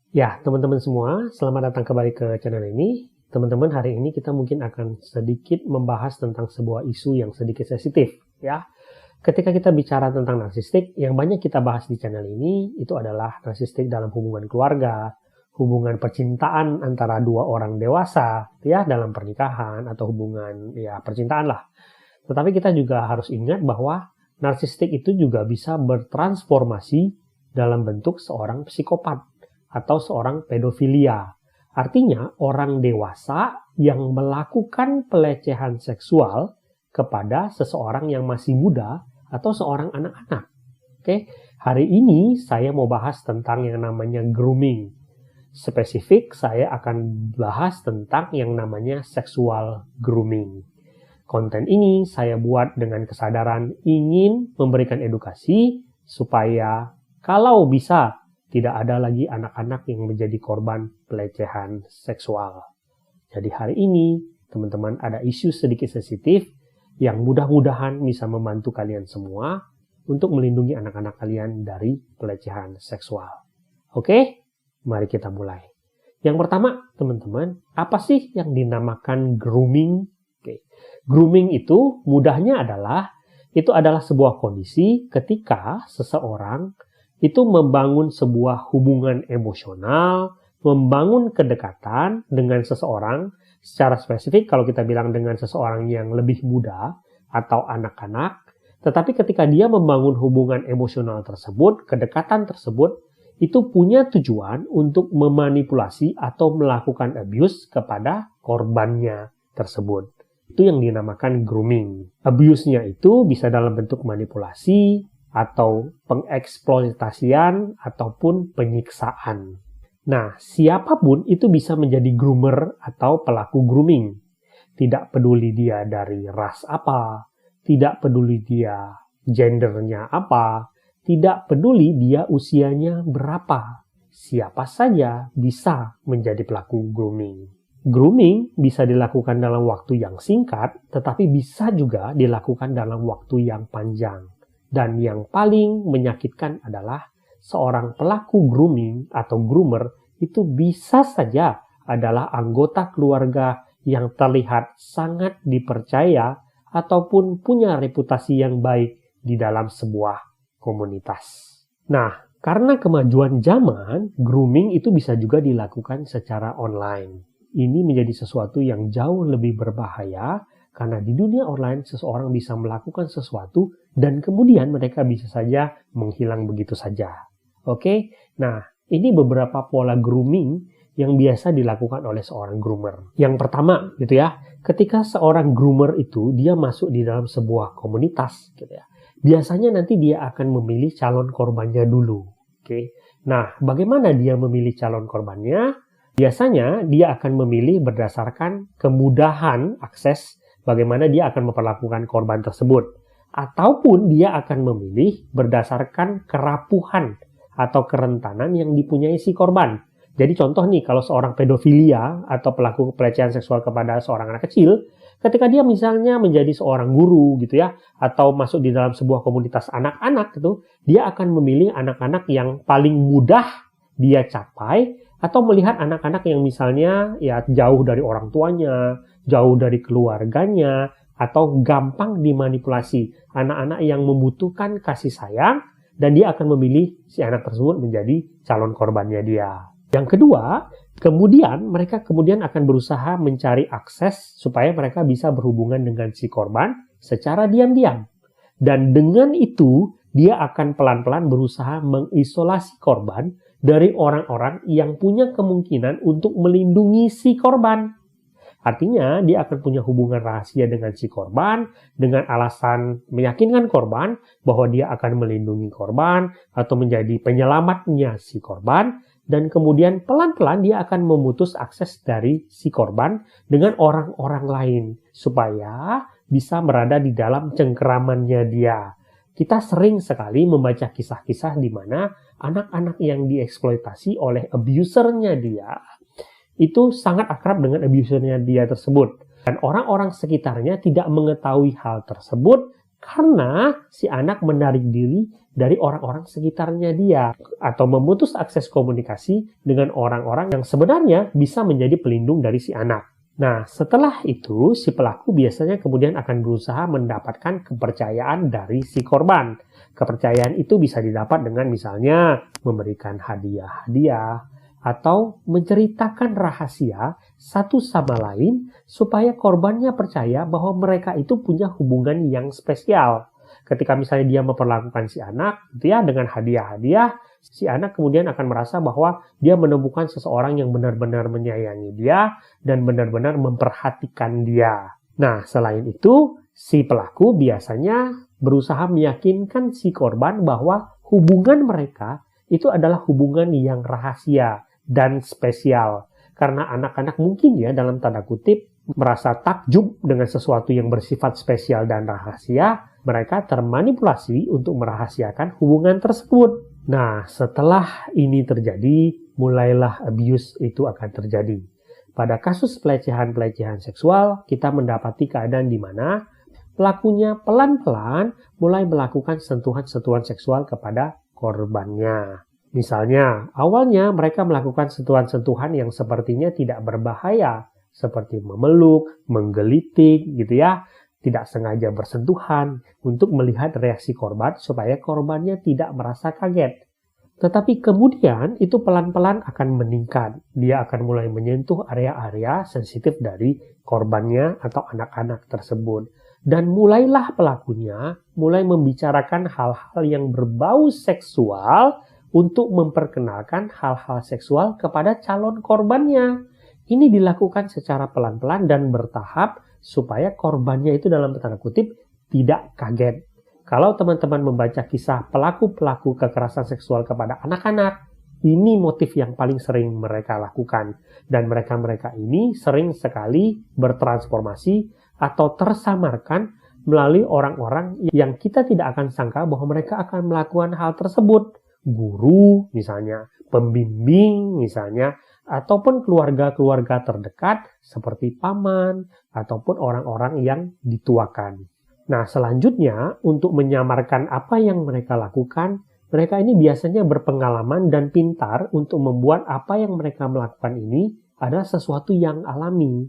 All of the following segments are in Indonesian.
Ya, teman-teman semua, selamat datang kembali ke channel ini. Teman-teman, hari ini kita mungkin akan sedikit membahas tentang sebuah isu yang sedikit sensitif, ya. Ketika kita bicara tentang narsistik, yang banyak kita bahas di channel ini itu adalah narsistik dalam hubungan keluarga, hubungan percintaan antara dua orang dewasa, ya, dalam pernikahan atau hubungan ya percintaan lah. Tetapi kita juga harus ingat bahwa narsistik itu juga bisa bertransformasi dalam bentuk seorang psikopat atau seorang pedofilia. Artinya orang dewasa yang melakukan pelecehan seksual kepada seseorang yang masih muda atau seorang anak-anak. Oke, hari ini saya mau bahas tentang yang namanya grooming. Spesifik saya akan bahas tentang yang namanya sexual grooming. Konten ini saya buat dengan kesadaran ingin memberikan edukasi supaya kalau bisa tidak ada lagi anak-anak yang menjadi korban pelecehan seksual. Jadi hari ini, teman-teman, ada isu sedikit sensitif yang mudah-mudahan bisa membantu kalian semua untuk melindungi anak-anak kalian dari pelecehan seksual. Oke, mari kita mulai. Yang pertama, teman-teman, apa sih yang dinamakan grooming? Oke. Grooming itu mudahnya itu adalah sebuah kondisi ketika seseorang itu membangun sebuah hubungan emosional, membangun kedekatan dengan seseorang, secara spesifik kalau kita bilang dengan seseorang yang lebih muda atau anak-anak, tetapi ketika dia membangun hubungan emosional tersebut, kedekatan tersebut, itu punya tujuan untuk memanipulasi atau melakukan abuse kepada korbannya tersebut. Itu yang dinamakan grooming. Abuse-nya itu bisa dalam bentuk manipulasi, atau pengeksploitasian ataupun penyiksaan. Nah, siapapun itu bisa menjadi groomer atau pelaku grooming. Tidak peduli dia dari ras apa, tidak peduli dia gendernya apa, tidak peduli dia usianya berapa. Siapa saja bisa menjadi pelaku grooming. Grooming bisa dilakukan dalam waktu yang singkat, tetapi bisa juga dilakukan dalam waktu yang panjang. Dan yang paling menyakitkan adalah seorang pelaku grooming atau groomer itu bisa saja adalah anggota keluarga yang terlihat sangat dipercaya ataupun punya reputasi yang baik di dalam sebuah komunitas. Nah, karena kemajuan zaman, grooming itu bisa juga dilakukan secara online. Ini menjadi sesuatu yang jauh lebih berbahaya karena di dunia online seseorang bisa melakukan sesuatu dan kemudian mereka bisa saja menghilang begitu saja. Oke, nah ini beberapa pola grooming yang biasa dilakukan oleh seorang groomer. Yang pertama gitu ya, ketika seorang groomer itu dia masuk di dalam sebuah komunitas gitu ya, biasanya nanti dia akan memilih calon korbannya dulu. Oke, nah bagaimana dia memilih calon korbannya? Biasanya dia akan memilih berdasarkan kemudahan akses bagaimana dia akan memperlakukan korban tersebut. Ataupun dia akan memilih berdasarkan kerapuhan atau kerentanan yang dipunyai si korban. Jadi contoh nih, kalau seorang pedofilia atau pelaku pelecehan seksual kepada seorang anak kecil, ketika dia misalnya menjadi seorang guru gitu ya, atau masuk di dalam sebuah komunitas anak-anak gitu, dia akan memilih anak-anak yang paling mudah dia capai, atau melihat anak-anak yang misalnya ya jauh dari orang tuanya, jauh dari keluarganya, atau gampang dimanipulasi. Anak-anak yang membutuhkan kasih sayang, dan dia akan memilih si anak tersebut menjadi calon korbannya dia. Yang kedua, mereka kemudian akan berusaha mencari akses supaya mereka bisa berhubungan dengan si korban secara diam-diam. Dan dengan itu, dia akan pelan-pelan berusaha mengisolasi korban dari orang-orang yang punya kemungkinan untuk melindungi si korban. Artinya, dia akan punya hubungan rahasia dengan si korban dengan alasan meyakinkan korban bahwa dia akan melindungi korban atau menjadi penyelamatnya si korban, dan kemudian pelan-pelan dia akan memutus akses dari si korban dengan orang-orang lain supaya bisa berada di dalam cengkeramannya dia. Kita sering sekali membaca kisah-kisah di mana anak-anak yang dieksploitasi oleh abusernya dia itu sangat akrab dengan abusernya dia tersebut. Dan orang-orang sekitarnya tidak mengetahui hal tersebut karena si anak menarik diri dari orang-orang sekitarnya dia, atau memutus akses komunikasi dengan orang-orang yang sebenarnya bisa menjadi pelindung dari si anak. Nah, setelah itu, si pelaku biasanya kemudian akan berusaha mendapatkan kepercayaan dari si korban. Kepercayaan itu bisa didapat dengan misalnya memberikan hadiah-hadiah, atau menceritakan rahasia satu sama lain supaya korbannya percaya bahwa mereka itu punya hubungan yang spesial. Ketika misalnya dia memperlakukan si anak, gitu ya, dengan hadiah-hadiah, si anak kemudian akan merasa bahwa dia menemukan seseorang yang benar-benar menyayangi dia dan benar-benar memperhatikan dia. Nah, selain itu, si pelaku biasanya berusaha meyakinkan si korban bahwa hubungan mereka itu adalah hubungan yang rahasia dan spesial. Karena anak-anak mungkin ya dalam tanda kutip merasa takjub dengan sesuatu yang bersifat spesial dan rahasia, mereka termanipulasi untuk merahasiakan hubungan tersebut. Nah, setelah ini terjadi, mulailah abuse itu akan terjadi. Pada kasus pelecehan seksual, kita mendapati keadaan di mana pelakunya pelan-pelan mulai melakukan sentuhan-sentuhan seksual kepada korbannya. Misalnya, awalnya mereka melakukan sentuhan-sentuhan yang sepertinya tidak berbahaya, seperti memeluk, menggelitik, gitu ya, tidak sengaja bersentuhan untuk melihat reaksi korban supaya korbannya tidak merasa kaget. Tetapi kemudian itu pelan-pelan akan meningkat. Dia akan mulai menyentuh area-area sensitif dari korbannya atau anak-anak tersebut. Dan mulailah pelakunya mulai membicarakan hal-hal yang berbau seksual untuk memperkenalkan hal-hal seksual kepada calon korbannya. Ini dilakukan secara pelan-pelan dan bertahap supaya korbannya itu dalam tanda kutip tidak kaget. Kalau teman-teman membaca kisah pelaku-pelaku kekerasan seksual kepada anak-anak, ini motif yang paling sering mereka lakukan. Dan mereka-mereka ini sering sekali bertransformasi atau tersamarkan melalui orang-orang yang kita tidak akan sangka bahwa mereka akan melakukan hal tersebut. Guru misalnya, pembimbing misalnya, ataupun keluarga-keluarga terdekat seperti paman ataupun orang-orang yang dituakan. Nah, selanjutnya untuk menyamarkan apa yang mereka lakukan, mereka ini biasanya berpengalaman dan pintar untuk membuat apa yang mereka melakukan ini adalah sesuatu yang alami.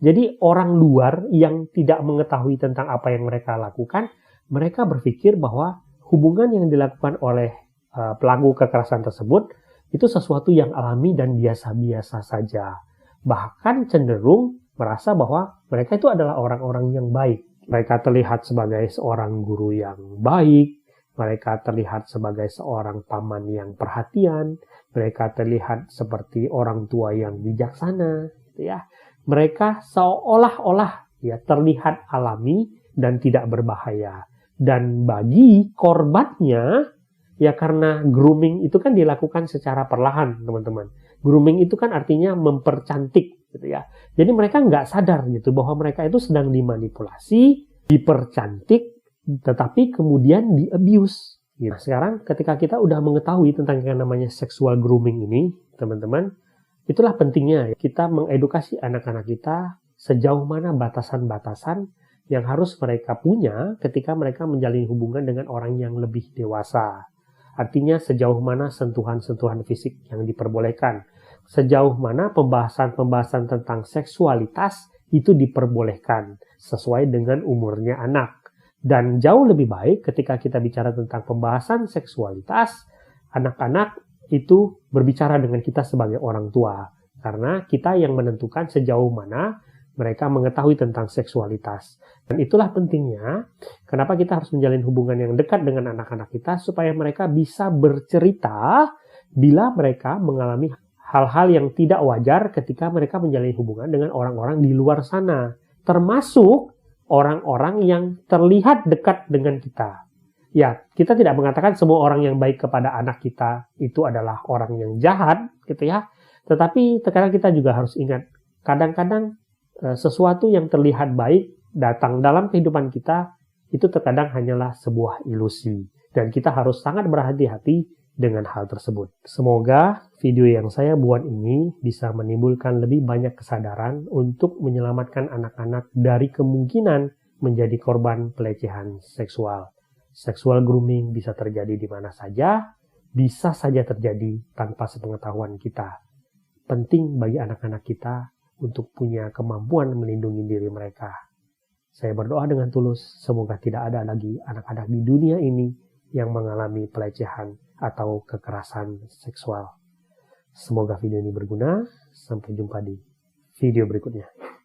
Jadi orang luar yang tidak mengetahui tentang apa yang mereka lakukan, mereka berpikir bahwa hubungan yang dilakukan oleh pelaku kekerasan tersebut itu sesuatu yang alami dan biasa-biasa saja. Bahkan cenderung merasa bahwa mereka itu adalah orang-orang yang baik. Mereka terlihat sebagai seorang guru yang baik, mereka terlihat sebagai seorang paman yang perhatian, mereka terlihat seperti orang tua yang bijaksana, gitu ya. Mereka seolah-olah ya terlihat alami dan tidak berbahaya. Dan bagi korbannya, ya karena grooming itu kan dilakukan secara perlahan, teman-teman. Grooming itu kan artinya mempercantik, gitu ya. Jadi mereka nggak sadar gitu bahwa mereka itu sedang dimanipulasi, dipercantik, tetapi kemudian di-abuse. Nah, sekarang ketika kita udah mengetahui tentang yang namanya sexual grooming ini, teman-teman, itulah pentingnya kita mengedukasi anak-anak kita sejauh mana batasan-batasan yang harus mereka punya ketika mereka menjalin hubungan dengan orang yang lebih dewasa. Artinya sejauh mana sentuhan-sentuhan fisik yang diperbolehkan. Sejauh mana pembahasan-pembahasan tentang seksualitas itu diperbolehkan sesuai dengan umurnya anak. Dan jauh lebih baik ketika kita bicara tentang pembahasan seksualitas, anak-anak itu berbicara dengan kita sebagai orang tua. Karena kita yang menentukan sejauh mana mereka mengetahui tentang seksualitas. Dan itulah pentingnya kenapa kita harus menjalin hubungan yang dekat dengan anak-anak kita supaya mereka bisa bercerita bila mereka mengalami hal-hal yang tidak wajar ketika mereka menjalin hubungan dengan orang-orang di luar sana. Termasuk orang-orang yang terlihat dekat dengan kita. Ya, kita tidak mengatakan semua orang yang baik kepada anak kita itu adalah orang yang jahat, gitu ya. Tetapi terkadang kita juga harus ingat, kadang-kadang sesuatu yang terlihat baik datang dalam kehidupan kita itu terkadang hanyalah sebuah ilusi dan kita harus sangat berhati-hati dengan hal tersebut. Semoga video yang saya buat ini bisa menimbulkan lebih banyak kesadaran untuk menyelamatkan anak-anak dari kemungkinan menjadi korban pelecehan seksual. Sexual grooming bisa terjadi di mana saja, bisa saja terjadi tanpa sepengetahuan kita. Penting bagi anak-anak kita untuk punya kemampuan melindungi diri mereka. Saya berdoa dengan tulus, semoga tidak ada lagi anak-anak di dunia ini yang mengalami pelecehan atau kekerasan seksual. Semoga video ini berguna. Sampai jumpa di video berikutnya.